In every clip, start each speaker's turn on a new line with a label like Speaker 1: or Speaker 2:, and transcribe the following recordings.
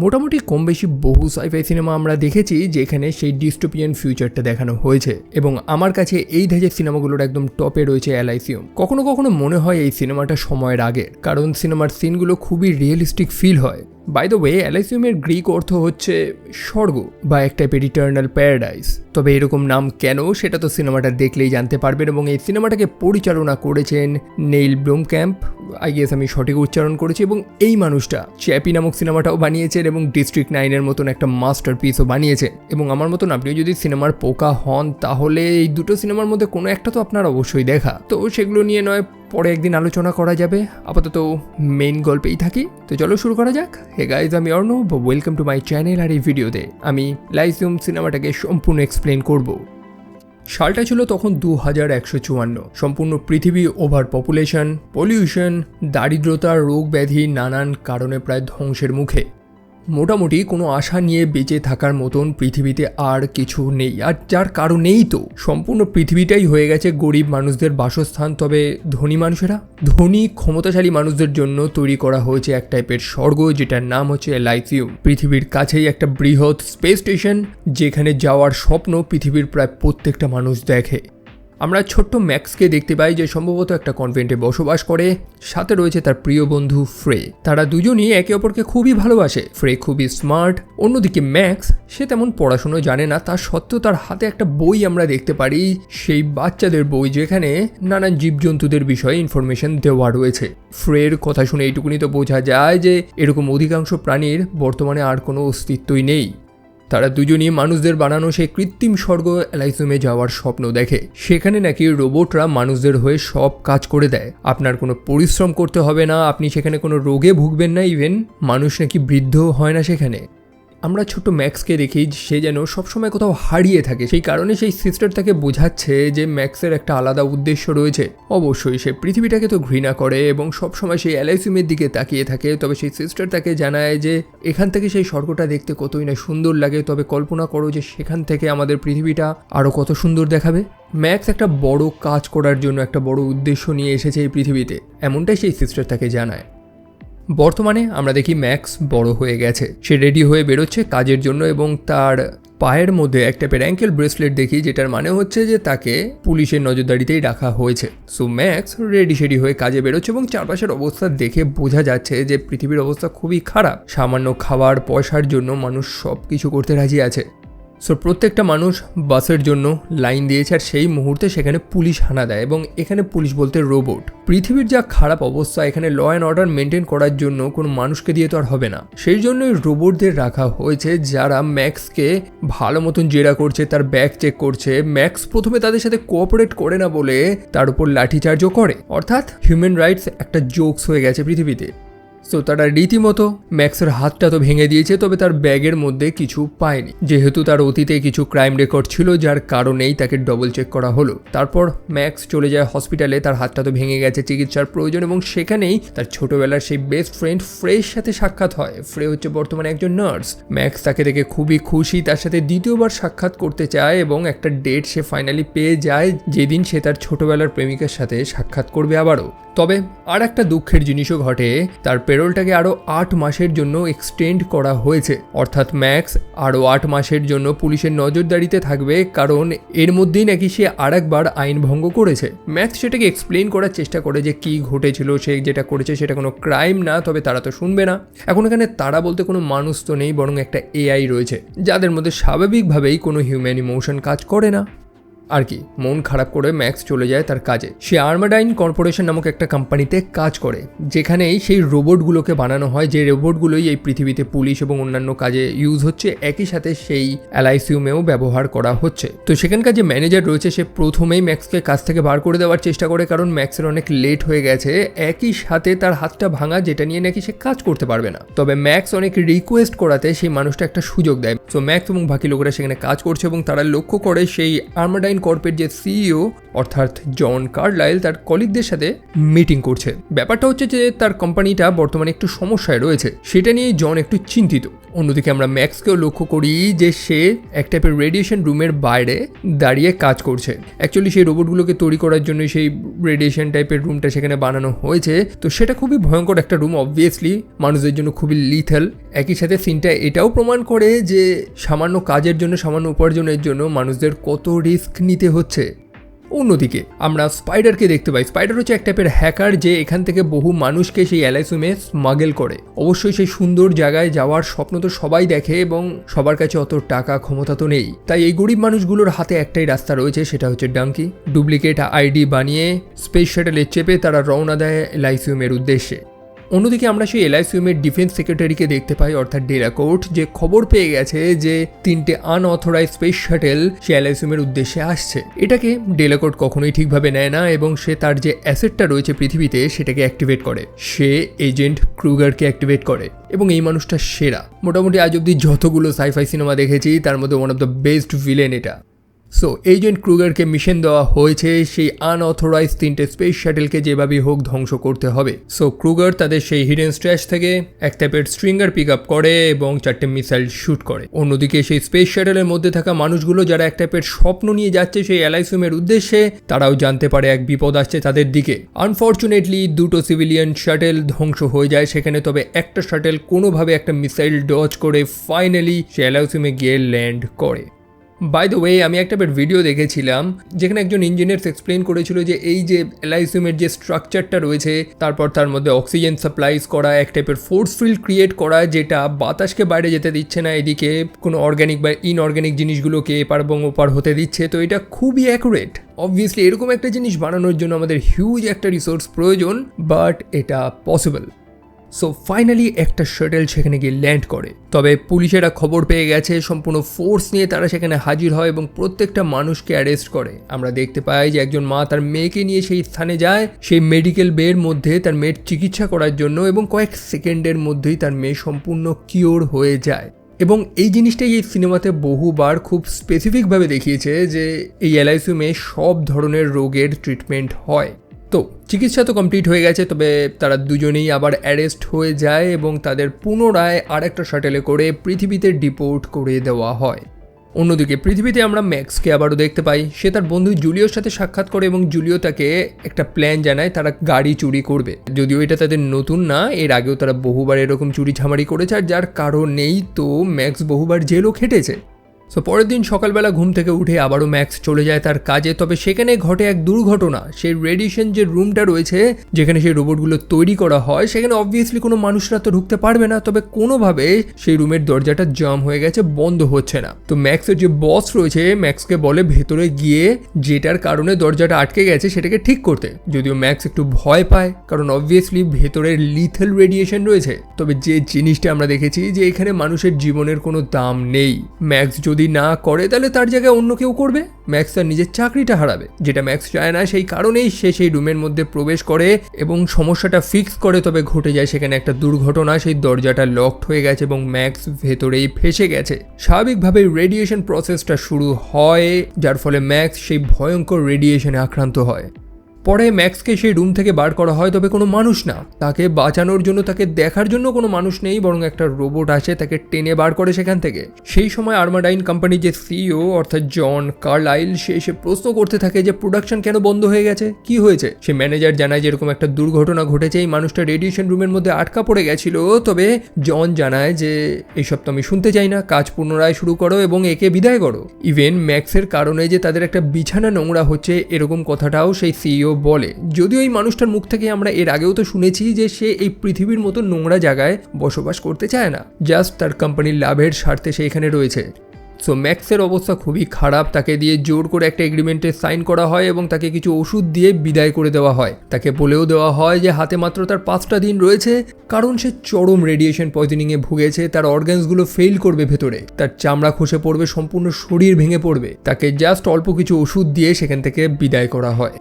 Speaker 1: মোটামুটি কম বেশি বহু সাইফাই সিনেমা আমরা দেখেছি যেখানে সেই ডিস্টোপিয়ান ফিউচারটা দেখানো হয়েছে, এবং আমার কাছে এই ধাঁচের সিনেমাগুলোর একদম টপে রয়েছে এলাইসিউম। কখনো কখনো মনে হয় এই সিনেমাটা সময়ের আগের, কারণ সিনেমার সিনগুলো খুবই রিয়েলিস্টিক ফিল হয়। বাই দ্য ওয়ে, এলাইসিউমের গ্রিক অর্থ হচ্ছে স্বর্গ বা এক টাইপের ইটার্নাল প্যারাডাইস। তবে এরকম নাম কেন সেটা তো সিনেমাটা দেখলেই জানতে পারবেন। এবং এই সিনেমাটাকে পরিচালনা করেছেন নেইল ব্লমক্যাম্প, আই গেস আমি সঠিক উচ্চারণ করেছি। এবং এই মানুষটা চ্যাপি নামক সিনেমাটাও বানিয়েছেন এবং ডিস্ট্রিক্ট 9-এর মতন একটা মাস্টারপিসও বানিয়েছেন। এবং আমার মতন আপনিও যদি সিনেমার পোকা হন তাহলে এই দুটো সিনেমার মধ্যে কোনো একটা তো আপনার অবশ্যই দেখা। তো সেগুলো নিয়ে নয় পরে একদিন আলোচনা করা যাবে, আপাতত মেইন গল্পেই থাকি। তো চলো শুরু করা যাক। হে গাইজ, আমি Arnab, welcome to my channel. আর এই ভিডিওতে আমি এলাইসিউম সিনেমাটাকে সম্পূর্ণ এক্সপ্লেন করব। সালটা ছিল তখন 2154। সম্পূর্ণ পৃথিবী ওভার পপুলেশন, পলিউশন, দারিদ্রতা, রোগ ব্যাধি নানান কারণে প্রায় ধ্বংসের মুখে। মোটামুটি কোনো আশা নিয়ে বেঁচে থাকার মতন পৃথিবীতে আর কিছু নেই। আর যার কারণেই তো সম্পূর্ণ পৃথিবীটাই হয়ে গেছে গরিব মানুষদের বাসস্থান। তবে ধনী মানুষেরা, ধনী ক্ষমতাশালী মানুষদের জন্য তৈরি করা হয়েছে এক টাইপের স্বর্গ, যেটার নাম হচ্ছে এলাইসিউম। পৃথিবীর কাছেই একটা বৃহৎ স্পেস স্টেশন, যেখানে যাওয়ার স্বপ্ন পৃথিবীর প্রায় প্রত্যেকটা মানুষ দেখে। আমরা ছোট্ট ম্যাক্সকে দেখতে পাই যে সম্ভবত একটা কনভেন্টে বসবাস করে, সাথে রয়েছে তার প্রিয় বন্ধু ফ্রে। তারা দুজনই একে অপরকে খুবই ভালোবাসে। ফ্রে খুবই স্মার্ট, অন্যদিকে ম্যাক্স সে তেমন পড়াশুনো জানে না, তার সত্ত্বেও তার হাতে একটা বই আমরা দেখতে পারি, সেই বাচ্চাদের বই যেখানে নানান জীবজন্তুদের বিষয়ে ইনফরমেশন দেওয়া রয়েছে। ফ্রের কথা শুনে এইটুকুনি তো বোঝা যায় যে এরকম অধিকাংশ প্রাণীর বর্তমানে আর কোনো অস্তিত্বই নেই। তারা দুজনই মানুষদের বানানো সেই কৃত্রিম স্বর্গ এলাইসিউমে যাওয়ার স্বপ্ন দেখে। সেখানে নাকি রোবটরা মানুষদের হয়ে সব কাজ করে দেয়, আপনার কোনো পরিশ্রম করতে হবে না, আপনি সেখানে কোনো রোগে ভুগবেন না, ইভেন মানুষ নাকি বৃদ্ধও হয় না সেখানে। আমরা ছোট্ট ম্যাক্সকে দেখি সে যেন সবসময় কোথাও হারিয়ে থাকে। সেই কারণে সেই সিস্টার তাকে বোঝাচ্ছে যে ম্যাক্সের একটা আলাদা উদ্দেশ্য রয়েছে। অবশ্যই সে পৃথিবীটাকে তো ঘৃণা করে এবং সবসময় সেই এলাইসিউমের দিকে তাকিয়ে থাকে। তবে সেই সিস্টার তাকে জানায় যে এখান থেকে সেই স্বর্গটা দেখতে কতই না সুন্দর লাগে, তবে কল্পনা করো যে সেখান থেকে আমাদের পৃথিবীটা আরও কত সুন্দর দেখাবে। ম্যাক্স একটা বড় কাজ করার জন্য একটা বড় উদ্দেশ্য নিয়ে এসেছে এই পৃথিবীতে, এমনটাই সেই সিস্টার তাকে জানায়। বর্তমানে আমরা দেখি ম্যাক্স বড় হয়ে গেছে, সে রেডি হয়ে বেরোচ্ছে কাজের জন্য এবং তার পায়ের মধ্যে এক টাইপের অ্যাঙ্কেল ব্রেসলেট দেখি, যেটার মানে হচ্ছে যে তাকে পুলিশের নজরদারিতেই রাখা হয়েছে। সো ম্যাক্স রেডি হয়ে কাজে বেরোচ্ছে এবং চারপাশের অবস্থা দেখে বোঝা যাচ্ছে যে পৃথিবীর অবস্থা খুবই খারাপ। সামান্য খাবার পয়সার জন্য মানুষ সব কিছু করতে রাজি আছে। সো প্রত্যেকটা মানুষ বাসের জন্য লাইন দিয়েছে, আর সেই মুহূর্তে সেখানে পুলিশ হানা দেয়। এবং এখানে পুলিশ বলতে রোবট। পৃথিবীর যা খারাপ অবস্থা, এখানে ল অ্যান্ড অর্ডার মেনটেন করার জন্য কোনো মানুষকে দিয়ে তো আর হবে না। সেই জন্যই রোবটদের রাখা হয়েছে, যারা ম্যাক্সকে ভালো মতন জেরা করছে, তার ব্যাগ চেক করছে। ম্যাক্স প্রথমে তাদের সাথে কোঅপারেট করে না বলে তার উপর লাঠিচার্জও করে। অর্থাৎ হিউম্যান রাইটস একটা জোকস হয়ে গেছে পৃথিবীতে। সো তারা রীতিমতো ম্যাক্সের হাতটা তো ভেঙে দিয়েছে, তবে তার ব্যাগের মধ্যে কিছু পায়নি, যেহেতু তার অতীতে কিছু ক্রাইম রেকর্ড ছিল, যার কারণেই তাকে ডবল চেক করা হলো। তারপর ম্যাক্স চলে যায় হসপিটালে, তার হাতটা তো ভেঙে গেছে, চিকিৎসার প্রয়োজন। এবং সেখানেই তার ছোটবেলার সেই বেস্ট ফ্রেন্ড ফ্রের সাথে সাক্ষাৎ হয়। ফ্রে হচ্ছে বর্তমানে একজন নার্স। ম্যাক্স তাকে দেখে খুবই খুশি, তার সাথে দ্বিতীয়বার সাক্ষাৎ করতে চায় এবং একটা ডেট সে ফাইনালি পেয়ে যায়, যেদিন সে তার ছোটবেলার প্রেমিকার সাথে সাক্ষাৎ করবে আবারও। তবে আর একটা দুঃখের জিনিসও ঘটে, তার পেরোলটাকে আরও 8 মাসের জন্য এক্সটেন্ড করা হয়েছে। অর্থাৎ ম্যাক্স আরও 8 মাসের জন্য পুলিশের নজরদারিতে থাকবে, কারণ এর মধ্যেই নাকি সে আরেকবার আইন ভঙ্গ করেছে। ম্যাক্স সেটাকে এক্সপ্লেন করার চেষ্টা করে যে কি ঘটেছিল, সে যেটা করেছে সেটা কোনো ক্রাইম না। তবে তারা তো শুনবে না। এখন এখানে তারা বলতে কোনো মানুষ তো নেই, বরং একটা এআই রয়েছে, যাদের মধ্যে স্বাভাবিকভাবেই কোনো হিউম্যান ইমোশন কাজ করে না আর কি। মন খারাপ করে ম্যাক্স চলে যায় তার কাজে। সে আর্মাডাইন কর্পোরেশন নামক একটা কোম্পানিতে কাজ করে, যেখানেই সেই রোবটগুলোকে বানানো হয়, যে রোবটগুলোই এই পৃথিবীতে পুলিশ এবং অন্যান্য কাজে ইউজ হচ্ছে, একই সাথে সেই এলাইসিউমেও ব্যবহার করা হচ্ছে। তো সেখানকার যে ম্যানেজার রয়েছে সে প্রথমেই ম্যাক্সকে কাজ থেকে বার করে দেওয়ার চেষ্টা করে, কারণ ম্যাক্সের অনেক লেট হয়ে গেছে, একই সাথে তার হাতটা ভাঙা, যেটা নিয়ে নাকি সে কাজ করতে পারবে না। তবে ম্যাক্স অনেক রিকোয়েস্ট করাতে সেই মানুষটা একটা সুযোগ দেয়। সো ম্যাক্স এবং বাকি লোকেরা সেখানে কাজ করছে এবং তারা লক্ষ্য করে সেই আর্মাডাইন কর্পের যে সিইও অর্থাৎ জন কার্লাইল তার কলিগদের সাথে মিটিং করছে। ব্যাপারটা হচ্ছে যে তার কোম্পানিটা বর্তমানে একটু সমস্যায় রয়েছে, সেটা নিয়ে জন একটু চিন্তিত। অন্যদিকে আমরা ম্যাক্সকেও লক্ষ্য করি যে সে এক টাইপের রেডিয়েশন রুমের বাইরে দাঁড়িয়ে কাজ করছে। অ্যাকচুয়ালি সেই রোবটগুলোকে তৈরি করার জন্য সেই রেডিয়েশন টাইপের রুমটা সেখানে বানানো হয়েছে। তো সেটা খুবই ভয়ঙ্কর একটা রুম, অবভিয়াসলি মানুষদের জন্য খুবই লিথেল। একই সাথে সিনটা এটাও প্রমাণ করে যে সামান্য কাজের জন্য, সামান্য উপার্জনের জন্য মানুষদের কত রিস্ক নিতে হচ্ছে। অন্যদিকে আমরা স্পাইডারকে দেখতে পাই। স্পাইডার হচ্ছে এক টাইপের হ্যাকার যে এখান থেকে বহু মানুষকে সেই এলআইসিউমে স্মাগল করে। অবশ্যই সেই সুন্দর জায়গায় যাওয়ার স্বপ্ন তো সবাই দেখে এবং সবার কাছে অত টাকা ক্ষমতা তো নেই। তাই এই গরিব মানুষগুলোর হাতে একটাই রাস্তা রয়েছে, সেটা হচ্ছে ডাঙ্কি। ডুপ্লিকেট আইডি বানিয়ে স্পেস শাটেলে চেপে তারা রওনা দেয় এলআইসিউমের উদ্দেশ্যে। অন্যদিকে আমরা সেই এলআইসিউমের ডিফেন্স সেক্রেটারিকে দেখতে পাই, অর্থাৎ ডেলাকোর্ট, যে খবর পেয়ে গেছে যে 3টে আনঅথরাইজ স্পেস শাটেল সে এলআইসিউমের উদ্দেশ্যে আসছে। এটাকে ডেলাকোর্ট কখনোই ঠিকভাবে নেয় না এবং সে তার যে অ্যাসেটটা রয়েছে পৃথিবীতে সেটাকে অ্যাক্টিভেট করে। সে এজেন্ট ক্রুগারকে অ্যাক্টিভেট করে এবং এই মানুষটা সেরা। মোটামুটি আজ অব্দি যতগুলো সাইফাই সিনেমা দেখেছি তার মধ্যে one of the best villain এটা। সো এজেন্ট ক্রুগারকে মিশন দেওয়া হয়েছে সেই আনঅথরাইজ 3টে স্পেস শাটেলকে যেভাবেই হোক ধ্বংস করতে হবে। সো ক্রুগার তাদের সেই হিডেন স্ট্র্যাশ থেকে এক টাইপের স্ট্রিঙ্গার পিক আপ করে এবং 4টে মিসাইল শুট করে। অন্যদিকে সেই স্পেস শাটেলের মধ্যে থাকা মানুষগুলো যারা এক টাইপের স্বপ্ন নিয়ে যাচ্ছে সেই এলআইসিউমের উদ্দেশ্যে, তারাও জানতে পারে এক বিপদ আসছে তাদের দিকে। আনফর্চুনেটলি 2টো সিভিলিয়ান শাটেল ধ্বংস হয়ে যায় সেখানে, তবে একটা শাটেল কোনোভাবে একটা মিসাইল ডজ করে ফাইনালি সে এলআইসিউমে গিয়ে ল্যান্ড করে। বাই দ্য ওয়ে, আমি একটা ভিডিও দেখেছিলাম যেখানে একজন ইঞ্জিনিয়ার্স এক্সপ্লেন করেছিল যে এই যে এলআইসিউমের যে স্ট্রাকচারটা রয়েছে, তারপর তার মধ্যে অক্সিজেন সাপ্লাইজ করা, এক টাইপের ফোর্স ফিল্ড ক্রিয়েট করা যেটা বাতাসকে বাইরে যেতে দিচ্ছে না, এদিকে কোনো অর্গ্যানিক বা ইনঅর্গ্যানিক জিনিসগুলোকে এপার এবং ওপার হতে দিচ্ছে। তো এটা খুবই অ্যাকুরেট। অবভিয়াসলি এরকম একটা জিনিস বানানোর জন্য আমাদের হিউজ একটা রিসোর্স প্রয়োজন, বাট এটা পসিবল। সো ফাইনালি একটা শাটেল সেখানে গিয়ে ল্যান্ড করে। তবে পুলিশেরা খবর পেয়ে গেছে, সম্পূর্ণ ফোর্স নিয়ে তারা সেখানে হাজির হয় এবং প্রত্যেকটা মানুষকে অ্যারেস্ট করে। আমরা দেখতে পাই যে একজন মা তার মেয়েকে নিয়ে সেই স্থানে যায়, সেই মেডিকেল বের মধ্যে তার মেয়ের চিকিৎসা করার জন্য, এবং কয়েক সেকেন্ডের মধ্যেই তার মেয়ে সম্পূর্ণ কিওর হয়ে যায়। এবং এই জিনিসটাই এই সিনেমাতে বহুবার খুব স্পেসিফিকভাবে দেখিয়েছে যে এই এলআইসিউমে সব ধরনের রোগের ট্রিটমেন্ট হয়। তো চিকিৎসা তো কমপ্লিট হয়ে গেছে, তবে তারা দুজনেই আবার অ্যারেস্ট হয়ে যায় এবং তাদের পুনরায় আরেকটা শাটেলে করে পৃথিবীতে ডিপোর্ট করে দেওয়া হয়। অন্যদিকে পৃথিবীতে আমরা ম্যাক্সকে আবারও দেখতে পাই। সে তার বন্ধু জুলিওর সাথে সাক্ষাৎ করে এবং জুলিও তাকে একটা প্ল্যান জানায়, তারা গাড়ি চুরি করবে। যদিও এটা তাদের নতুন না, এর আগেও তারা বহুবার এরকম চুরি ঝামারি করেছে, আর যার কারণেই তো ম্যাক্স বহুবার জেলও খেটেছে। সো পরের দিন সকালবেলা ঘুম থেকে উঠে আবারও ম্যাক্স চলে যায় তার কাজে। তবে সেখানে ঘটে এক দুর্ঘটনা। সেই রেডিয়েশন যে রুমটা রয়েছে যেখানে সেই রোবটগুলো তৈরি করা হয়, সেখানে অবভিয়াসলি কোনো মানুষরা তো ঢুকতে পারবে না, তবে কোনোভাবে সেই রুমের দরজাটা জাম হয়ে গেছে, বন্ধ হচ্ছে না। তো ম্যাক্সের যে বস রয়েছে ম্যাক্সকে বলে ভেতরে গিয়ে যেটার কারণে দরজাটা আটকে গেছে সেটাকে ঠিক করতে। যদিও ম্যাক্স একটু ভয় পায়, কারণ অবভিয়াসলি ভেতরের লিথেল রেডিয়েশন রয়েছে। তবে যে জিনিসটা আমরা দেখেছি যে এখানে মানুষের জীবনের কোনো দাম নেই। ম্যাক্স যদি না করে তাহলে তার জায়গায় অন্য কেউ করবে, ম্যাক্স তার নিজের চাকরিটা হারাবে, যেটা ম্যাক্স চায় না। সেই কারণেই সে সেই রুমের মধ্যে প্রবেশ করে এবং সমস্যাটা ফিক্স করে। তবে ঘটে যায় সেখানে একটা দুর্ঘটনা, সেই দরজাটা লকড হয়ে গেছে এবং ম্যাক্স ভেতরেই ফেসে গেছে। স্বাভাবিকভাবে রেডিয়েশন প্রসেসটা শুরু হয়, যার ফলে ম্যাক্স সেই ভয়ঙ্কর রেডিয়েশনে আক্রান্ত হয়। পরে ম্যাক্সকে সেই রুম থেকে বার করা হয়, তবে কোনো মানুষ না। তাকে বাঁচানোর জন্য, তাকে দেখার জন্য কোনো মানুষ নেই, বরং একটা রোবট আসে তাকে টেনে বার করে সেখান থেকে। সেই সময় আর্মাডাইন কোম্পানির যে সিইও অর্থাৎ জন কার্লাইল, সে এসে প্রশ্ন করতে থাকে যে প্রোডাকশন কেন বন্ধ হয়ে গেছে, কি হয়েছে। সে ম্যানেজার জানায় যে এরকম একটা দুর্ঘটনা ঘটেছে, এই মানুষটা রেডিয়েশন রুমের মধ্যে আটকা পড়ে গেছিল। তবে জন জানায় যে এইসব তো আমি শুনতে চাই না, কাজ পুনরায় শুরু করো এবং একে বিদায় করো। ইভেন ম্যাক্সের কারণে যে তাদের একটা বিছানা নোংরা হচ্ছে এরকম কথাটাও সেই সিইও বলে। যদিও এই মানুষটার মুখ থেকে আমরা এর আগেও তো শুনেছি যে সে এই পৃথিবীর মতো নোংরা জায়গায় বসবাস করতে চায় না, জাস্ট তার কোম্পানির লাভের স্বার্থে সে এখানে রয়েছে। সো ম্যাক্সের অবস্থা খুবই খারাপ, তাকে দিয়ে জোর করে একটা এগ্রিমেন্টে সাইন করা হয় এবং তাকে কিছু ওষুধ দিয়ে বিদায় করে দেওয়া হয়। তাকে বলেও দেওয়া হয় যে হাতে মাত্র তার 5টা দিন রয়েছে, কারণ সে চরম রেডিয়েশন পয়জনিংয়ে ভুগেছে। তার অর্গানসগুলো ফেল করবে ভেতরে, তার চামড়া খসে পড়বে, সম্পূর্ণ শরীর ভেঙে পড়বে। তাকে জাস্ট অল্প কিছু ওষুধ দিয়ে সেখান থেকে বিদায় করা হয়।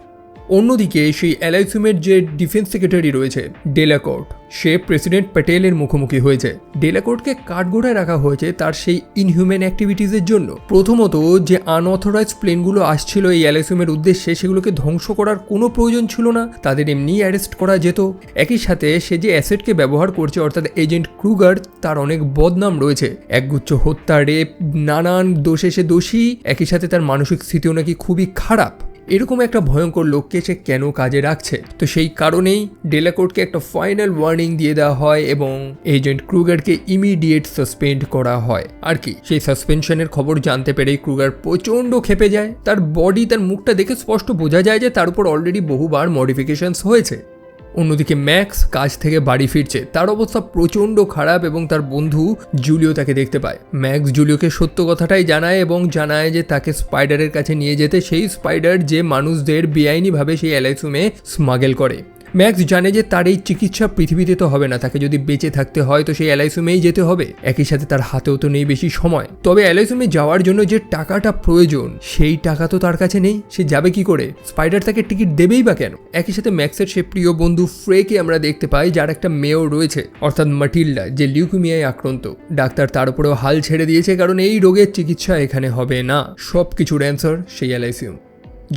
Speaker 1: অন্যদিকে সেই এলাইসিউমের যে ডিফেন্স সেক্রেটারি রয়েছে ডেলাকোর্ট, সে প্রেসিডেন্ট প্যাটেলের মুখোমুখি হয়েছে। ডেলাকোর্টকে কাঠগড়ায় রাখা হয়েছে তার সেই ইনহিউম্যান অ্যাক্টিভিটিসের জন্য। প্রথমত, যে আনঅথরাইজড প্লেনগুলো আসছিল এই এলাইসিউমের উদ্দেশ্যে, সেগুলোকে ধ্বংস করার কোনো প্রয়োজন ছিল না, তাদের এমনি অ্যারেস্ট করা যেত। একই সাথে সে যে অ্যাসেটকে ব্যবহার করছে অর্থাৎ এজেন্ট ক্রুগার, তার অনেক বদনাম রয়েছে, একগুচ্ছ হত্যা, রেপ, নানান দোষে সে দোষী। একই সাথে তার মানসিক স্থিতিও নাকি খুবই খারাপ। এরকম একটা ভয়ঙ্কর লোককে সে কেন কাজে রাখছে? তো সেই কারণেই ডেলাকোর্টকে একটা ফাইনাল ওয়ার্নিং দিয়ে দেওয়া হয় এবং এজেন্ট ক্রুগারকে ইমিডিয়েট সাসপেন্ড করা হয়। আর কি, সেই সাসপেনশনের খবর জানতে পেরেই ক্রুগার প্রচণ্ড ক্ষেপে যায়। তার বডি, তার মুখটা দেখে স্পষ্ট বোঝা যায় যে তার উপর অলরেডি বহুবার মডিফিকেশনস হয়েছে। অন্যদিকে ম্যাক্স কাজ থেকে বাড়ি ফিরছে, তার অবস্থা প্রচণ্ড খারাপ এবং তার বন্ধু জুলিও তাকে দেখতে পায়। ম্যাক্স জুলিওকে সত্য কথাটাই জানায় এবং জানায় যে তাকে স্পাইডারের কাছে নিয়ে যেতে, সেই স্পাইডার যে মানুষদের বেআইনিভাবে সেই এলাইসিউমে স্মাগল করে। ম্যাক্স জানে যে তার এই চিকিৎসা পৃথিবীতে তো হবে না, তাকে যদি বেঁচে থাকতে হয় তো সেই এলাইসিউমেই যেতে হবে। একই সাথে তার হাতেও তো নেই বেশি সময়। তবে এলাইসিউমে যাওয়ার জন্য যে টাকাটা প্রয়োজন, সেই টাকা তো তার কাছে নেই। সে যাবে কি করে? স্পাইডার তাকে টিকিট দেবেই বা কেন? একই সাথে ম্যাক্সের সে প্রিয় বন্ধু ফ্রেকে আমরা দেখতে পাই, যার একটা মেয়েও রয়েছে অর্থাৎ মাটিল্ডা, যে লিউকেমিয়ায় আক্রান্ত। ডাক্তার তার উপরেও হাল ছেড়ে দিয়েছে, কারণ এই রোগের চিকিৎসা এখানে হবে না, সব কিছুর অ্যান্সার সেই এলাইসিউম।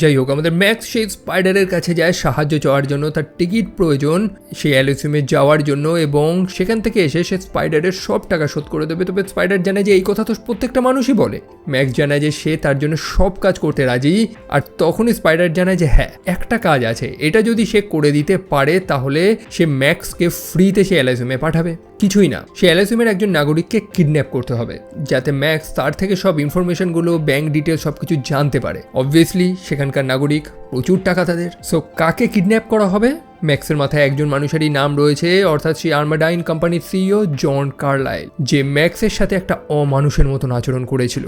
Speaker 1: যাই হোক, আমাদের ম্যাক্স সেই স্পাইডারের কাছে যায় সাহায্য চাওয়ার জন্য। তার টিকিট প্রয়োজন সেই এলাইসিউমে যাওয়ার জন্য এবং সেখান থেকে এসে সে স্পাইডারের সব টাকা শোধ করে দেবে। তবে স্পাইডার জানায় যে এই কথা তো প্রত্যেকটা মানুষই বলে। ম্যাক্স জানায় যে সে তার জন্য সব কাজ করতে রাজি। আর তখনই স্পাইডার জানায় যে হ্যাঁ, একটা কাজ আছে, এটা যদি সে করে দিতে পারে তাহলে সে ম্যাক্সকে ফ্রিতে সে এলাইসিউমে পাঠাবে। কিছুই না, সে এলাইসিউমের একজন নাগরিককে কিডন্যাপ করতে হবে, যাতে ম্যাক্স তার থেকে সব ইনফরমেশনগুলো, ব্যাংক ডিটেল সব কিছু জানতে পারে। অবভিয়াসলি সেখানকার নাগরিক, প্রচুর টাকা তাদের। সো কাকে কিডন্যাপ করা হবে? ম্যাক্সের মাথায় একজন মানুষেরই নাম রয়েছে, অর্থাৎ সেই আর্মাডাইন কোম্পানির সিইও জন কার্লাইল, যে ম্যাক্সের সাথে একটা অমানুষের মতন আচরণ করেছিল।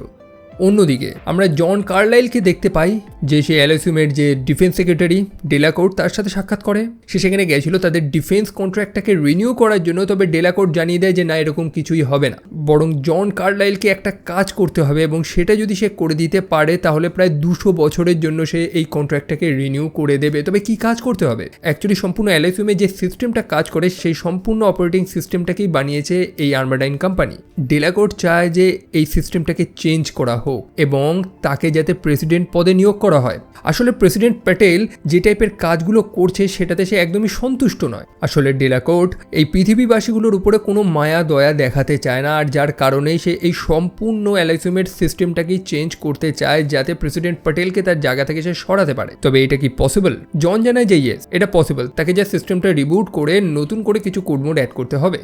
Speaker 1: অন্যদিকে আমরা জন কার্লাইলকে দেখতে পাই, যে সে এলাইসিউমের যে ডিফেন্স সেক্রেটারি ডেলাকোর্ট, তার সাথে সাক্ষাৎ করে। সে সেখানে গেছিল তাদের ডিফেন্স কন্ট্রাক্টটাকে রিনিউ করার জন্য। তবে ডেলাকোর্ট জানিয়ে দেয় যে না, এরকম কিছুই হবে না, বরং জন কার্লাইলকে একটা কাজ করতে হবে এবং সেটা যদি সে করে দিতে পারে তাহলে প্রায় 200 বছরের জন্য সে এই কন্ট্রাক্টটাকে রিনিউ করে দেবে। তবে কি কাজ করতে হবে? অ্যাকচুয়ালি সম্পূর্ণ এলাইসিউমে যে সিস্টেমটা কাজ করে সেই সম্পূর্ণ অপারেটিং সিস্টেমটাকেই বানিয়েছে এই আর্মাডাইন কোম্পানি। ডেলাকোর্ট চায় যে এই সিস্টেমটাকে চেঞ্জ করা হোক এবং তাকে যাতে প্রেসিডেন্ট পদে নিয়োগ করা হয়। আসলে প্রেসিডেন্ট প্যাটেল যে টাইপের কাজগুলো করছে সেটাতে সে একদমই সন্তুষ্ট নয়। আসলে ডেলাকোর্ট এই পৃথিবীবাসীগুলোর উপরে কোনো মায়া দয়া দেখাতে চায় না, আর যার কারণেই সে এই সম্পূর্ণ এলাইসিউমের সিস্টেমটাকেই চেঞ্জ করতে চায়, যাতে প্রেসিডেন্ট প্যাটেলকে তার জায়গা থেকে সে সরাতে পারে। তবে এটা কি পসিবল? জন জানায় যে ইয়েস, এটা পসিবল। তাকে যা সিস্টেমটা রিবুট করে নতুন করে কিছু কোড মোড অ্যাড করতে হবে।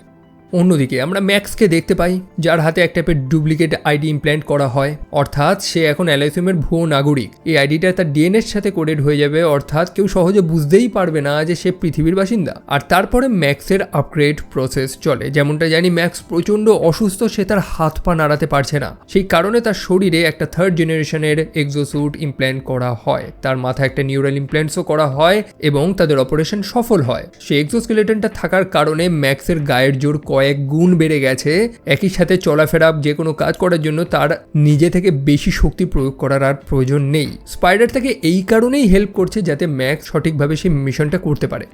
Speaker 1: অন্যদিকে আমরা ম্যাক্সকে দেখতে পাই, যার হাতে এক টাইপের ডুপ্লিকেট আইডি ইমপ্ল্যান্ট করা হয়, অর্থাৎ সে এখন এলাইসিউমের ভুয়ো নাগরিক। এই আইডিটা তার ডিএনএর সাথে কোডেড হয়ে যাবে, অর্থাৎ কেউ সহজে বুঝতেই পারবে না যে সে পৃথিবীর বাসিন্দা। আর তারপরে ম্যাক্সের আপগ্রেড প্রসেস চলে। যেমনটা জানি, ম্যাক্স প্রচণ্ড অসুস্থ, সে তার হাত পা নাড়াতে পারছে না। সেই কারণে তার শরীরে একটা 3rd জেনারেশনের এক্সোস্যুট ইমপ্ল্যান্ট করা হয়, তার মাথায় একটা নিউরাল ইমপ্ল্যান্টসও করা হয় এবং তাদের অপারেশন সফল হয়। সেই এক্সোস্কেলেটনটা থাকার কারণে ম্যাক্সের গায়ের জোর কয়েক গুণ বেড়ে গেছে। একই সাথে চলাফেরা, যে কোনো কাজ করার জন্য তার নিজে থেকে বেশি শক্তি প্রয়োগ করার আর প্রয়োজন নেই। স্পাইডার তাকে এই কারণেই হেল্প করছে যাতে ম্যাক্স সঠিকভাবে সেই মিশনটা করতে পারে।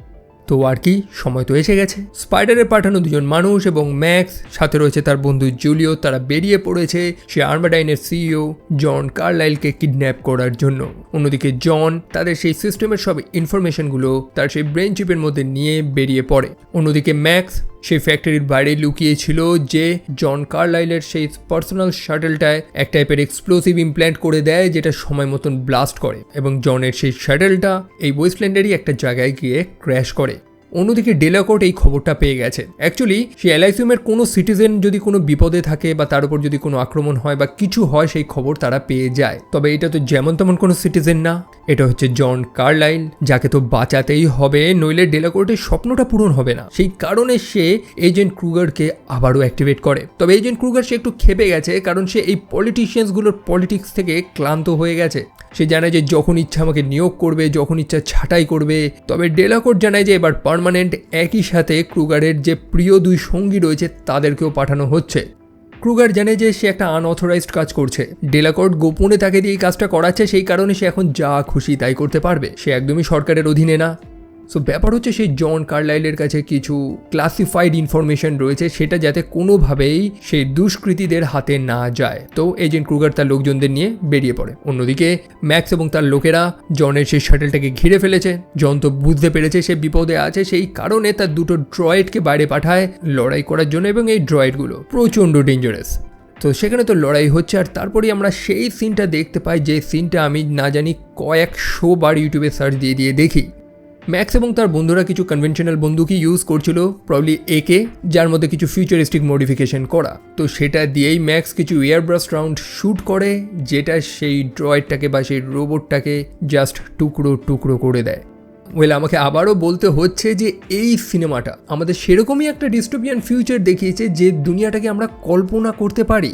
Speaker 1: তো আর কি, সময় তো এসে গেছে। স্পাইডারের পাঠানো দুজন মানুষ এবং ম্যাক্স, সাথে রয়েছে তার বন্ধু জুলিও, তারা বেরিয়ে পড়েছে সে আর্মাডাইনের সিইও জন কার্লাইলকে কিডন্যাপ করার জন্য। অন্যদিকে জন তাদের সেই সিস্টেমের সব ইনফরমেশনগুলো তার সেই ব্রেন চিপের মধ্যে নিয়ে বেরিয়ে পড়ে। অন্যদিকে ম্যাক্স সেই ফ্যাক্টরির বাইরে লুকিয়েছিল যে জন কার্লাইলের সেই পার্সোনাল শাটেলটায় এক টাইপের এক্সপ্লোসিভ ইমপ্ল্যান্ট করে দেয়, যেটা সময় মতন ব্লাস্ট করে এবং জনের সেই শাটেলটা এই ওয়েস্টল্যান্ডেরই একটা জায়গায় গিয়ে ক্র্যাশ করে। অন্যদিকে ডেলাকোর্ট এই খবরটা পেয়ে গেছে। অ্যাকচুয়ালি সেই এলাইসিউমের কোনো সিটিজেন যদি কোনো বিপদে থাকে বা তার উপর যদি কোনো আক্রমণ হয় বা কিছু হয়, সেই খবর তারা পেয়ে যায়। তবে এটা তো যেমন তেমন কোনো সিটিজেন না, এটা হচ্ছে জন কার্লাইল, যাকে তো বাঁচাতেই হবে, নইলে ডেলাকোর্টের স্বপ্নটা পূরণ হবে না। সেই কারণে সে এজেন্ট ক্রুগারকে আবারও অ্যাক্টিভেট করে। তবে এজেন্ট ক্রুগার সে একটু খেপে গেছে, কারণ সে এই পলিটিশিয়ানসগুলোর পলিটিক্স থেকে ক্লান্ত হয়ে গেছে। সে জানায় যে যখন ইচ্ছা আমাকে নিয়োগ করবে, যখন ইচ্ছা ছাঁটাই করবে। তবে ডেলাকোর্ট জানায় যে এবার পার্মানেন্ট, একই সাথে ক্রুগারের যে প্রিয় 2 সঙ্গী রয়েছে তাদেরকেও পাঠানো হচ্ছে। ক্রুগার জানে যে সে একটা আনঅথরাইজড কাজ করছে। ডেলাকর্ট গোপনে তাকে দিয়ে এই কাজটা করাচ্ছে, সেই কারণে সে এখন যা খুশি তাই করতে পারবে, সে একদমই সরকারের অধীনে না। সো ব্যাপার হচ্ছে সেই জন কার্লাইলের কাছে কিছু ক্লাসিফাইড ইনফরমেশন রয়েছে, সেটা যাতে কোনোভাবেই সেই দুষ্কৃতীদের হাতে না যায়। তো এজেন্ট ক্রুগার তার লোকজনদের নিয়ে বেরিয়ে পড়ে। অন্যদিকে ম্যাক্স এবং তার লোকেরা জনের সেই শাটেলটাকে ঘিরে ফেলেছে। জন তো বুঝতে পেরেছে সে বিপদে আছে, সেই কারণে তার দুটো ড্রয়েডকে বাইরে পাঠায় লড়াই করার জন্য, এবং এই ড্রয়েডগুলো প্রচণ্ড ডেঞ্জারাস। তো সেখানে তো লড়াই হচ্ছে, আর তারপরেই আমরা সেই সিনটা দেখতে পাই, যে সিনটা আমি না জানি কয়েকশো বার ইউটিউবে সার্চ দিয়ে দেখি। ম্যাক্স এবং তার বন্ধুরা কিছু কনভেনশনাল বন্দুকই ইউজ করছিল, প্রবলি একে, যার মধ্যে কিছু ফিউচারিস্টিক মডিফিকেশন করা। তো সেটা দিয়েই ম্যাক্স কিছু এয়ারব্রাস্ট রাউন্ড শ্যুট করে, যেটা সেই ড্রয়েডটাকে বা সেই রোবটটাকে জাস্ট টুকরো টুকরো করে দেয়। আমাকে আবারও বলতে হচ্ছে যে এই সিনেমাটা আমাদের সেরকমই একটা ডিস্টোপিয়ান ফিউচার দেখিয়েছে যে দুনিয়াটাকে আমরা কল্পনা করতে পারি।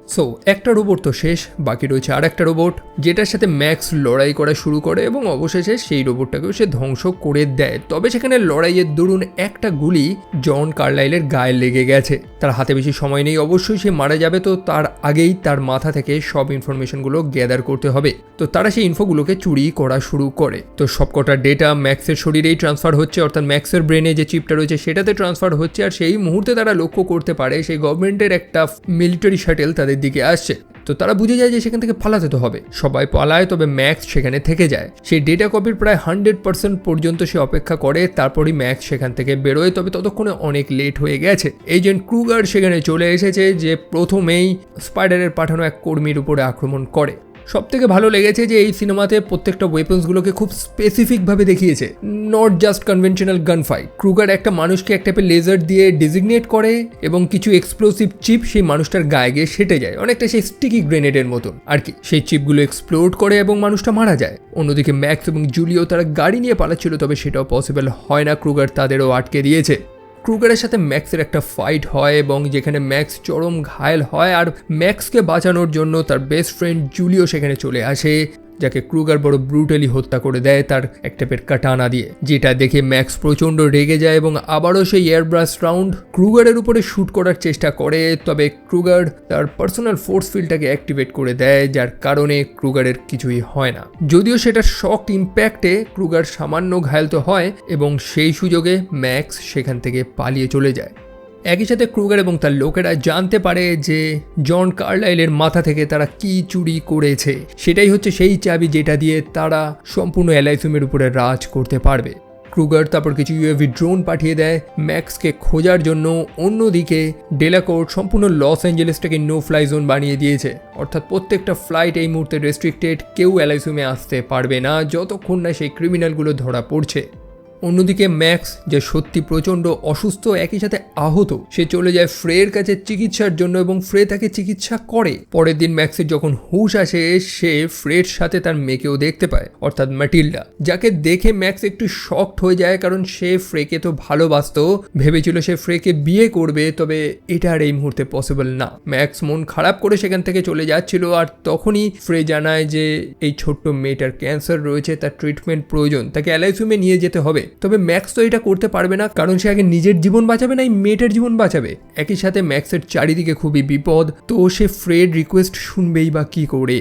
Speaker 1: সো একটা রোবট তো শেষ, বাকি রয়েছে আর একটা রোবট, যেটার সাথে ম্যাক্স লড়াই করা শুরু করে এবং অবশেষে সেই রোবটটাকেও সে ধ্বংস করে দেয়। তবে সেখানে লড়াইয়ের দরুন একটা গুলি জন কার্লাইলের গায়ে লেগে গেছে। তার হাতে বেশি সময় নেই, অবশ্যই সে মারা যাবে। তো তার আগেই তার মাথা থেকে সব ইনফরমেশনগুলো গ্যাদার করতে হবে। তো তারা সেই ইনফোগুলোকে চুরি করা শুরু করে। তো সবকটা ডেটা ম্যাক্সের শরীরেই ট্রান্সফার হচ্ছে, অর্থাৎ ম্যাক্সের ব্রেনে যে চিপটা রয়েছে সেটাতে ট্রান্সফার হচ্ছে। আর সেই মুহূর্তে তারা লক্ষ্য করতে পারে সেই গভর্নমেন্টের একটা মিলিটারি শাটেল তাদের দিকে আসছে। তো তারা বুঝে যায় যে সেখান থেকে পালাতে তো হবে। সবাই পালায়, তবে ম্যাক্স সেখানে থেকে যায়। সেই ডেটা কপির প্রায় 100% পর্যন্ত সে অপেক্ষা করে, তারপরই ম্যাক্স সেখান থেকে বেরোয়। তবে ততক্ষণে অনেক লেট হয়ে গেছে। এজেন্ট ক্রুগার সেখানে চলে এসেছে, যে প্রথমেই স্পাইডারের পাঠানো এক কর্মীর উপরে আক্রমণ করে। সবথেকে ভালো লেগেছে যে এই সিনেমাতে প্রত্যেকটা ওয়েপন্সগুলোকে খুব স্পেসিফিকভাবে দেখিয়েছে, নট জাস্ট কনভেনশনাল গান ফাইট। ক্রুগার একটা মানুষকে এক টাইপের লেজার দিয়ে ডিজিগনেট করে এবং কিছু এক্সপ্লোসিভ চিপ সেই মানুষটার গায়ে গিয়ে সেটে যায়, অনেকটা সেই স্টিকি গ্রেনেডের মতন আর কি। সেই চিপগুলো এক্সপ্লোড করে এবং মানুষটা মারা যায়। অন্যদিকে ম্যাক্স এবং জুলিও তারা গাড়ি নিয়ে পালাচ্ছিল, তবে সেটাও পসিবল হয় না, ক্রুগার তাদেরও আটকে দিয়েছে। ক্রুগারের সাথে ম্যাক্সের একটা ফাইট হয় এবং যেখানে ম্যাক্স চরম ঘায়েল হয়, আর ম্যাক্সকে বাঁচানোর জন্য তার বেস্ট ফ্রেন্ড জুলিও সেখানে চলে আসে, যাকে ক্রুগার বড় ব্রুটালি হত্যা করে দেয় তার এক টাইপের কাটানা দিয়ে, যেটা দেখে ম্যাক্স প্রচণ্ড রেগে যায় এবং আবারও সেই এয়ারব্রাস্ট রাউন্ড ক্রুগারের উপরে শ্যুট করার চেষ্টা করে। তবে ক্রুগার তার পার্সোনাল ফোর্স ফিল্ডটাকে অ্যাক্টিভেট করে দেয়, যার কারণে ক্রুগারের কিছুই হয় না। যদিও সেটার শকড ইম্প্যাক্টে ক্রুগার সামান্য ঘায়েল তো হয় এবং সেই সুযোগে ম্যাক্স সেখান থেকে পালিয়ে চলে যায়। একই সাথে ক্রুগার এবং তার লোকেরা জানতে পারে যে জন কার্লাইলের মাথা থেকে তারা কি চুরি করেছে। সেটাই হচ্ছে সেই চাবি যেটা দিয়ে তারা সম্পূর্ণ এলাইসুমের উপরে রাজ করতে পারবে। ক্রুগার তারপর কিছু ইউএভি ড্রোন পাঠিয়ে দেয় ম্যাক্সকে খোঁজার জন্য। অন্যদিকে ডেলাকোর্ট সম্পূর্ণ লস অ্যাঞ্জেলেসটাকে নো ফ্লাই জোন বানিয়ে দিয়েছে, অর্থাৎ প্রত্যেকটা ফ্লাইট এই মুহূর্তে রেস্ট্রিক্টেড, কেউ এলাইসুমে আসতে পারবে না যতক্ষণ না সেই ক্রিমিনালগুলো ধরা পড়ছে। অন্যদিকে ম্যাক্স, যে সত্যি প্রচণ্ড অসুস্থ একই সাথে আহত, সে চলে যায় ফ্রের কাছে চিকিৎসার জন্য এবং ফ্রে তাকে চিকিৎসা করে। পরের দিন ম্যাক্সের যখন হুঁশ আসে, সে ফ্রের সাথে তার মেয়েকেও দেখতে পায়, অর্থাৎ ম্যাটিল্ডা, যাকে দেখে ম্যাক্স একটু শকড হয়ে যায়, কারণ সে ফ্রেকে তো ভালোবাসতো, ভেবেছিল সে ফ্রেকে বিয়ে করবে, তবে এটা আর এই মুহূর্তে পসিবল না। ম্যাক্স মন খারাপ করে সেখান থেকে চলে যাচ্ছিল, আর তখনই ফ্রে জানায় যে এই ছোট্ট মেয়েটার ক্যান্সার রয়েছে, তার ট্রিটমেন্ট প্রয়োজন, তাকে এলাইসুমে নিয়ে যেতে হবে। তবে ম্যাক্স তো এটা করতে পারবে না, কারণ সে আগে নিজের জীবন বাঁচাবে না এই মেয়েটার জীবন বাঁচাবে। একই সাথে ম্যাক্সের চারিদিকে খুবই বিপদ, তো সে ফ্রেড রিকোয়েস্ট শুনবেই বা কি করে।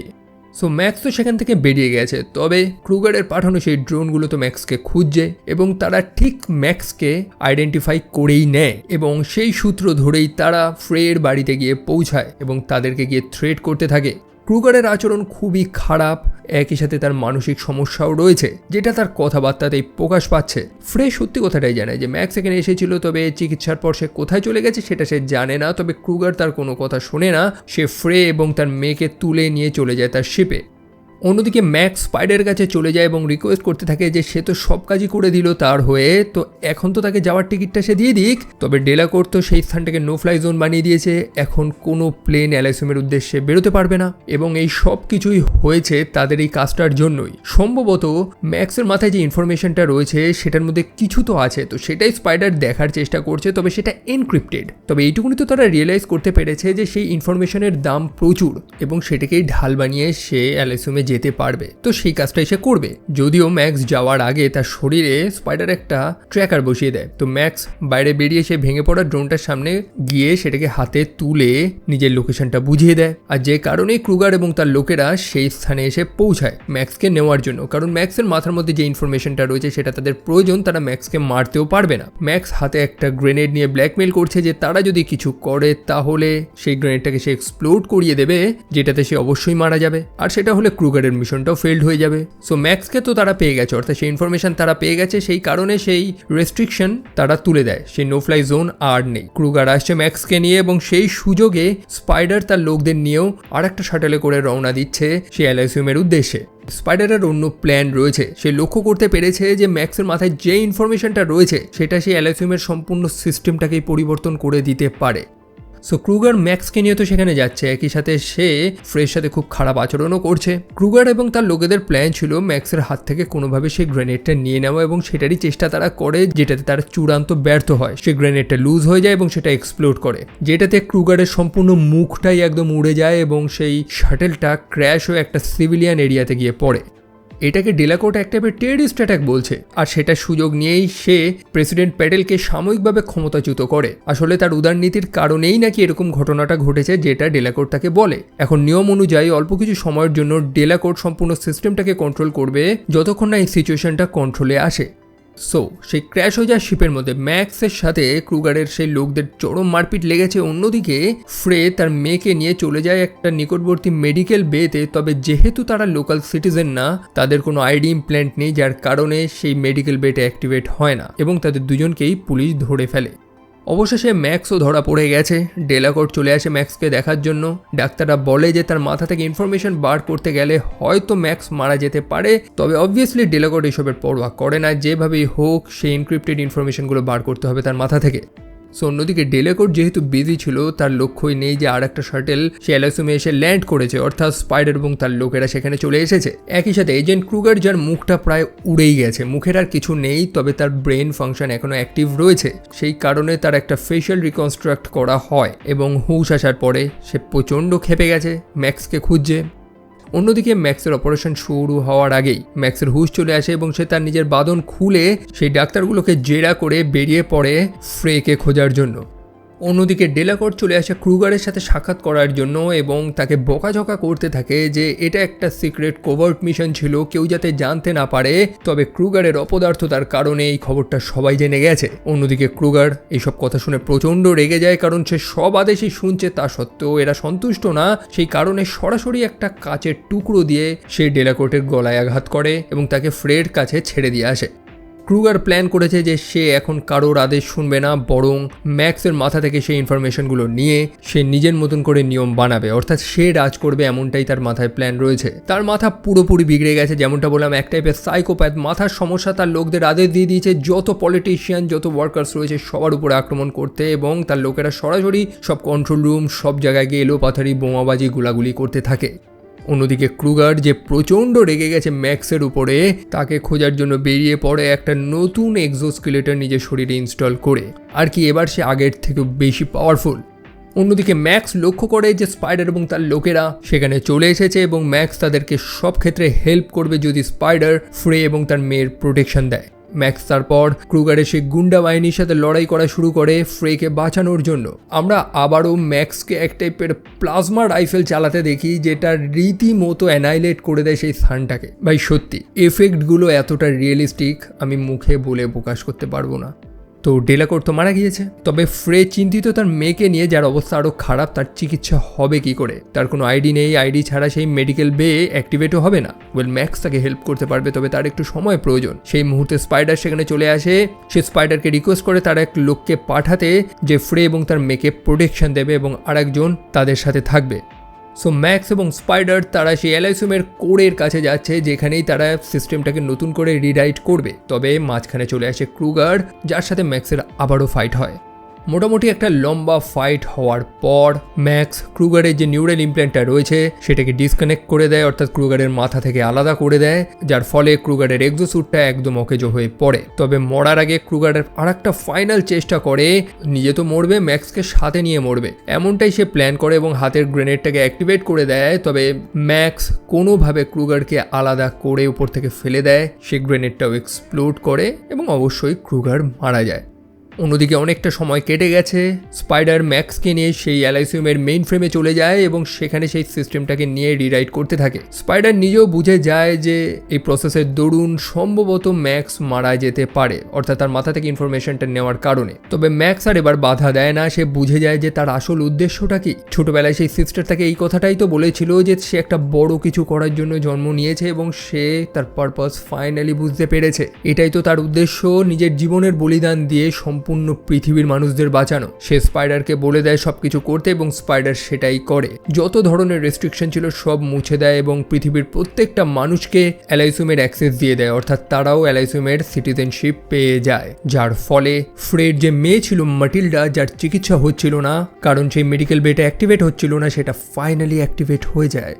Speaker 1: সো ম্যাক্স তো সেখান থেকে বেরিয়ে গেছে, তবে ক্রুগারের পাঠানো সেই ড্রোনগুলো তো ম্যাক্সকে খুঁজছে এবং তারা ঠিক ম্যাক্সকে আইডেন্টিফাই করেই নেয় এবং সেই সূত্র ধরেই তারা ফ্রের বাড়িতে গিয়ে পৌঁছায় এবং তাদেরকে গিয়ে থ্রেট করতে থাকে। ক্রুগারের আচরণ খুবই খারাপ, একই সাথে তার মানসিক সমস্যাও রয়েছে, যেটা তার কথাবার্তাতেই প্রকাশ পাচ্ছে। ফ্রে সত্যি কথাটাই জানে যে ম্যাক্স এখানে এসেছিল, তবে চিকিৎসার পর সে কোথায় চলে গেছে সেটা সে জানে না। তবে ক্রুগার তার কোনো কথা শোনে না, সে ফ্রে এবং তার মেয়েকে তুলে নিয়ে চলে যায় তার শিপে। অন্যদিকে ম্যাক্স স্পাইডারের কাছে চলে যায় এবং রিকোয়েস্ট করতে থাকে যে সে তো সব কাজই করে দিল তার হয়ে, তো এখন তো তাকে যাওয়ার টিকিটটা সে দিয়ে দিক। তবে ডেলাকোর্ট তো সেই স্থানটাকে নো ফ্লাই জোন বানিয়ে দিয়েছে, এখন কোনো প্লেন এলাইসুমের উদ্দেশ্যে বেরোতে পারবে না এবং এই সব কিছুই হয়েছে তাদের এই কাজটার জন্যই। সম্ভবত ম্যাক্সের মাথায় যে ইনফরমেশনটা রয়েছে সেটার মধ্যে কিছু তো আছে, তো সেটাই স্পাইডার দেখার চেষ্টা করছে, তবে সেটা এনক্রিপ্টেড। তবে এইটুকুনি তো তারা রিয়েলাইজ করতে পেরেছে যে সেই ইনফরমেশনের দাম প্রচুর এবং সেটাকেই ঢাল বানিয়ে সে এলাইসুমে যেতে পারবে, তো সেই কাজটাই সে করবে। যদিও ম্যাক্স যাওয়ার আগে তার শরীরে স্পাইডার একটা ট্র্যাকার বসিয়ে দেয়। তো ম্যাক্স বাইরে বেরিয়ে সে ভেঙে পড়া ড্রোনটার সামনে গিয়ে সেটাকে হাতে তুলে নিজের লোকেশনটা বুঝিয়ে দেয়, আর যে কারণে ক্রুগার এবং তার লোকেরা সেই স্থানে এসে পৌঁছায় ম্যাক্সকে নেওয়ার জন্য। কারণ ম্যাক্সের মাথার মধ্যে যে ইনফরমেশনটা রয়েছে সেটা তাদের প্রয়োজন, তারা ম্যাক্সকে মারতেও পারবে না। ম্যাক্স হাতে একটা গ্রেনেড নিয়ে ব্ল্যাকমেল করছে যে তারা যদি কিছু করে তাহলে সেই গ্রেনেডটাকে সে এক্সপ্লোড করিয়ে দেবে, যেটাতে সে অবশ্যই মারা যাবে, আর সেটা হলে ক্রুগারের মিশনটাও ফেলড হয়ে যাবে। সো ম্যাক্সকে তো তারা পেয়ে গেছে, অর্থাৎ সেই ইনফরমেশন তারা পেয়ে গেছে, সেই কারণে সেই রেস্ট্রিকশন তারা তুলে দেয়, সেই নো ফ্লাই জোন আর নেই। ক্রুগার আসছে ম্যাক্সকে নিয়ে এবং সেই সুযোগে স্পাইডার তার লোকদের নিয়েও আর একটা শাটলে করে রওনা দিচ্ছে সেই এলাইসিয়ামের উদ্দেশ্যে। স্পাইডারের অন্য প্ল্যান রয়েছে, সে লক্ষ্য করতে পেরেছে যে ম্যাক্সের মাথায় যে ইনফরমেশনটা রয়েছে সেটা সেই এলাইসিয়ামের সম্পূর্ণ সিস্টেমটাকেই পরিবর্তন করে দিতে পারে। সো ক্রুগার ম্যাক্সকে নিয়ে তো সেখানে যাচ্ছে, একই সাথে সে ফ্রের সাথে খুব খারাপ আচরণও করছে। ক্রুগার এবং তার লোকেদের প্ল্যান ছিল ম্যাক্সের হাত থেকে কোনোভাবে সেই গ্রেনেডটা নিয়ে নেওয়া, এবং সেটারই চেষ্টা তারা করে, যেটাতে তারা চূড়ান্ত ব্যর্থ হয়। সেই গ্রেনেডটা লুজ হয়ে যায় এবং সেটা এক্সপ্লোড করে, যেটাতে ক্রুগারের সম্পূর্ণ মুখটাই একদম উড়ে যায় এবং সেই শাটেলটা ক্র্যাশ হয়ে একটা সিভিলিয়ান এরিয়াতে গিয়ে পড়ে। এটাকে ডেলাকোর্ট এক টাইপের টেররিস্ট অ্যাটাক বলছে, আর সেটা সুযোগ নিয়েই সে প্রেসিডেন্ট প্যাটেলকে সাময়িকভাবে ক্ষমতাচ্যুত করে। আসলে তার উদারনীতির কারণেই নাকি এরকম ঘটনাটা ঘটেছে, যেটা ডেলাকোর্ট তাকে বলে। এখন নিয়ম অনুযায়ী অল্প কিছু সময়ের জন্য ডেলাকোর্ট সম্পূর্ণ সিস্টেমটাকে কন্ট্রোল করবে যতক্ষণ না এই সিচুয়েশনটা কন্ট্রোলে আসে। সো সেই ক্র্যাশ হয়ে যাওয়া শিপের মধ্যে ম্যাক্সের সাথে ক্রুগারের সেই লোকদের চরম মারপিট লেগেছে। অন্যদিকে ফ্রে তার মেয়েকে নিয়ে চলে যায় একটা নিকটবর্তী মেডিকেল বেতে, তবে যেহেতু তারা লোকাল সিটিজেন না, তাদের কোনো আইডি ইমপ্ল্যান্ট নেই, যার কারণে সেই মেডিকেল বেটে অ্যাক্টিভেট হয় না এবং তাদের দুজনকেই পুলিশ ধরে ফেলে। অবশেষে ম্যাক্সও ধরা পড়ে গেছে। ডেলাকোর্ট চলে আসে ম্যাক্সকে দেখার জন্য। ডাক্তাররা বলে যে তার মাথা থেকে ইনফরমেশন বার করতে গেলে হয়তো ম্যাক্স মারা যেতে পারে, তবে অবভিয়াসলি ডেলাকোর্ট এসবের পরোয়া করে না, যেভাবেই হোক সেই এনক্রিপ্টেড ইনফরমেশনগুলো বার করতে হবে তার মাথা থেকে। সো অন্যদিকে ডেলাকোর্ট যেহেতু বিজি ছিল, তার লক্ষ্যই নেই যে আর একটা শাটেল সে এলাইসিয়ামে এসে ল্যান্ড করেছে, অর্থাৎ স্পাইডার এবং তার লোকেরা সেখানে চলে এসেছে। একই সাথে এজেন্ট ক্রুগার, যার মুখটা প্রায় উড়েই গেছে, মুখের আর কিছু নেই, তবে তার ব্রেন ফাংশন এখনো অ্যাক্টিভ রয়েছে, সেই কারণে তার একটা ফেশিয়াল রিকনস্ট্রাক্ট করা হয় এবং হুঁশ আসার পরে সে প্রচণ্ড খেপে গেছে, ম্যাক্সকে খুঁজছে। অন্যদিকে ম্যাক্সের অপারেশন শুরু হওয়ার আগেই ম্যাক্সের হুঁশ চলে আসে এবং সে তার নিজের বাঁধন খুলে সেই ডাক্তারগুলোকে জেরা করে বেরিয়ে পড়ে ফ্রেকে খোঁজার জন্য। অন্যদিকে ডেলাকোর্ট চলে আসে ক্রুগারের সাথে সাক্ষাৎ করার জন্য এবং তাকে বকাঝকা করতে থাকে যে এটা একটা সিক্রেট কোভার্ট মিশন ছিল, কেউ যাতে জানতে না পারে, তবে ক্রুগারের অপদার্থতার কারণে এই খবরটা সবাই জেনে গেছে। অন্যদিকে ক্রুগার এইসব কথা শুনে প্রচণ্ড রেগে যায়, কারণ সে সব আদেশই শুনছে, তা সত্ত্বেও এরা সন্তুষ্ট না, সেই কারণে সরাসরি একটা কাচের টুকরো দিয়ে সে ডেলাকোর্টের গলায় আঘাত করে এবং তাকে ফ্রের কাছে ছেড়ে দিয়ে আসে। ক্রুগার প্ল্যান করেছে যে সে এখন কারোর আদেশ শুনবে না, বরং ম্যাক্সের মাথা থেকে সেই ইনফরমেশনগুলো নিয়ে সে নিজের মতন করে নিয়ম বানাবে, অর্থাৎ সে রাজ করবে, এমনটাই তার মাথায় প্ল্যান রয়েছে। তার মাথা পুরোপুরি বিগড়ে গেছে, যেমনটা বললাম এক টাইপের সাইকোপ্যাথ। মাথার সমস্যা, তার লোকদের আদেশ দিয়ে দিয়েছে যত পলিটিশিয়ান যত ওয়ার্কার্স রয়েছে সবার উপরে আক্রমণ করতে, এবং তার লোকেরা সরাসরি সব কন্ট্রোল রুম সব জায়গায় গিয়ে এলোপাথারি বোমাবাজি গোলাগুলি করতে থাকে। অন্যদিকে ক্রুগার, যে প্রচণ্ড রেগে গেছে ম্যাক্সের উপরে, তাকে খোঁজার জন্য বেরিয়ে পড়ে একটা নতুন এক্সোস্কেলেটন নিজের শরীরে ইনস্টল করে, আর কি এবার সে আগের থেকে বেশি পাওয়ারফুল। অন্যদিকে ম্যাক্স লক্ষ্য করে যে স্পাইডার এবং তার লোকেরা সেখানে চলে এসেছে এবং ম্যাক্স তাদেরকে সব ক্ষেত্রে হেল্প করবে যদি স্পাইডার ফ্রে এবং তার মেয়ের প্রোটেকশন দেয়। ম্যাক্স তারপর ক্রুগারের সেই গুন্ডা বাহিনীর সাথে লড়াই করা শুরু করে ফ্রেকে বাঁচানোর জন্য। আমরা আবারও ম্যাক্সকে এক টাইপের প্লাজমা রাইফেল চালাতে দেখি, যেটা রীতিমতো অ্যানাইলেট করে দেয় সেই স্থানটাকে। ভাই সত্যি এফেক্টগুলো এতটা রিয়েলিস্টিক আমি মুখে বলে প্রকাশ করতে পারবো না। তো ডেলাকোর্ট তো মারা গিয়েছে, তবে ফ্রে চিন্তিত তার মেয়েকে নিয়ে, যার অবস্থা আরও খারাপ, তার চিকিৎসা হবে কি করে, তার কোনো আইডি নেই, আইডি ছাড়া সেই মেডিকেল বে অ্যাক্টিভেটও হবে না। ম্যাক্স তাকে হেল্প করতে পারবে, তবে তার একটু সময় প্রয়োজন। সেই মুহূর্তে স্পাইডার সেখানে চলে আসে, সে স্পাইডারকে রিকোয়েস্ট করে তার এক লোককে পাঠাতে যে ফ্রে এবং তার মেয়েকে প্রোটেকশন দেবে এবং আরেকজন তাদের সাথে থাকবে। সো ম্যাক্স এবং স্পাইডার তারা সেই এলাইসিয়ামের কোরের কাছে যাচ্ছে, যেখানেই তারা সিস্টেমটাকে নতুন করে রিরাইট করবে। তবে মাঝখানে চলে আসে ক্রুগার, যার সাথে ম্যাক্সের আবারও ফাইট হয়। মোটামুটি একটা লম্বা ফাইট হওয়ার পর ম্যাক্স ক্রুগারের যে নিউরাল ইমপ্ল্যান্টটা রয়েছে সেটাকে ডিসকানেক্ট করে দেয়, অর্থাৎ ক্রুগারের মাথা থেকে আলাদা করে দেয়, যার ফলে ক্রুগারের এক্সোস্যুটটা একদম অকেজো হয়ে পড়ে। তবে মরার আগে ক্রুগারের আরেকটা ফাইনাল চেষ্টা করে, নিজে তো মরবে, ম্যাক্সকে সাথে নিয়ে মরবে, এমনটাই সে প্ল্যান করে এবং হাতের গ্রেনেডটাকে অ্যাক্টিভেট করে দেয়। তবে ম্যাক্স কোনোভাবে ক্রুগারকে আলাদা করে উপর থেকে ফেলে দেয়, সে গ্রেনেডটাও এক্সপ্লোড করে এবং অবশ্যই ক্রুগার মারা যায়। অন্যদিকে অনেকটা সময় কেটে গেছে, স্পাইডার ম্যাক্সকে নিয়ে সেই অ্যালাইসিয়ামের মেইন ফ্রেমে চলে যায় এবং সেখানে সেই সিস্টেমটাকে নিয়ে রিরাইট করতে থাকে। স্পাইডার নিজেও বুঝে যায় যে এই প্রসেসের দরুন সম্ভবত ম্যাক্স মারা যেতে পারে, অর্থাৎ তার মাথা থেকে ইনফরমেশনটা নেওয়ার কারণে। তবে ম্যাক্স আর এবার বাধা দেয় না, সে বুঝে যায় যে তার আসল উদ্দেশ্যটা কি। ছোটবেলায় সেই সিস্টার তাকে এই কথাটাই তো বলেছিল যে সে একটা বড় কিছু করার জন্য জন্ম নিয়েছে এবং সে তার পারপাস ফাইনালি বুঝতে পেরেছে। এটাই তো তার উদ্দেশ্য, নিজের জীবনের বলিদান দিয়ে সম্পূর্ণ পৃথিবীর মানুষদের বাঁচানো। সে স্পাইডারকে বলে দেয় সবকিছু করতে এবং স্পাইডার সেটাই করে। যত ধরনের রেস্ট্রিকশন ছিল সব মুছে দেয় এবং পৃথিবীর প্রত্যেকটা মানুষকে অ্যালাইসিয়ামের অ্যাক্সেস দিয়ে দেয়, অর্থাৎ তারাও অ্যালাইসিয়ামের সিটিজেনশিপ পেয়ে যায়। যার ফলে ফ্রেড যে মেয়ে ছিল মাটিল্ডা, যার চিকিৎসা হচ্ছিল না কারণ সেই মেডিকেল বেডে অ্যাক্টিভেট হচ্ছিল না, সেটা ফাইনালি অ্যাক্টিভেট হয়ে যায়।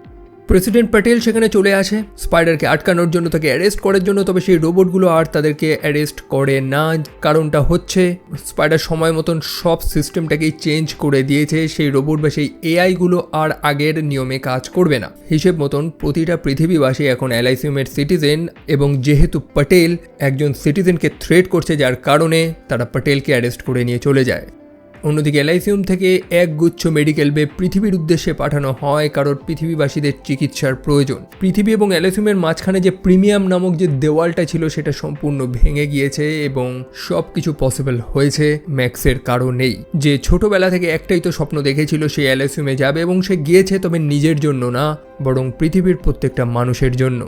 Speaker 1: প্রেসিডেন্ট প্যাটেল সেখানে চলে আসে স্পাইডারকে আটকানোর জন্য, তাকে অ্যারেস্ট করার জন্য। তবে সেই রোবটগুলো আর তাদেরকে অ্যারেস্ট করে না, কারণটা হচ্ছে স্পাইডার সময় মতন সব সিস্টেমটাকেই চেঞ্জ করে দিয়েছে। সেই রোবট বা সেই এআইগুলো আর আগের নিয়মে কাজ করবে না। হিসেব মতন প্রতিটা পৃথিবীবাসী এখন অ্যালাইসিয়ামের সিটিজেন, এবং যেহেতু প্যাটেল একজন সিটিজেনকে থ্রেট করছে, যার কারণে তারা প্যাটেলকে অ্যারেস্ট করে নিয়ে চলে যায়। অন্যদিকে অ্যালাইসিয়াম থেকে একগুচ্ছ মেডিকেল বে পৃথিবীর উদ্দেশ্যে পাঠানো হয়, কারণ পৃথিবীবাসীদের চিকিৎসার প্রয়োজন। পৃথিবী এবং অ্যালাইসিয়ামের মাঝখানে যে প্রিমিয়াম নামক যে দেওয়ালটা ছিল সেটা সম্পূর্ণ ভেঙে গিয়েছে এবং সব কিছু পসিবল হয়েছে ম্যাক্সের কারণেই। যে ছোটবেলা থেকে একটাই তো স্বপ্ন দেখেছিল, সে অ্যালাইসিয়ামে যাবে এবং সে গিয়েছে, তবে নিজের জন্য না, বরং পৃথিবীর প্রত্যেকটা মানুষের জন্য।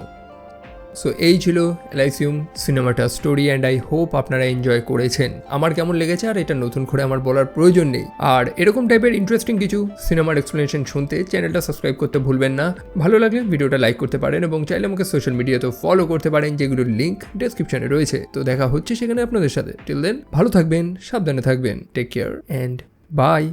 Speaker 1: সো এই ছিল অ্যালাইসিয়াম সিনেমাটা স্টোরি, অ্যান্ড আই হোপ আপনারা এনজয় করেছেন। আমার কেমন লেগেছে আর এটা নতুন করে আমার বলার প্রয়োজন নেই। আর এরকম টাইপের ইন্টারেস্টিং কিছু সিনেমার এক্সপ্লেনেশন শুনতে চ্যানেলটা সাবস্ক্রাইব করতে ভুলবেন না। ভালো লাগলে ভিডিওটা লাইক করতে পারেন এবং চাইলে আমাকে সোশ্যাল মিডিয়াতেও ফলো করতে পারেন, যেগুলোর লিঙ্ক ডেসক্রিপশনে রয়েছে। তো দেখা হচ্ছে সেখানে আপনাদের সাথে। টিল দেন ভালো থাকবেন, সাবধানে থাকবেন, টেক কেয়ার অ্যান্ড বাই।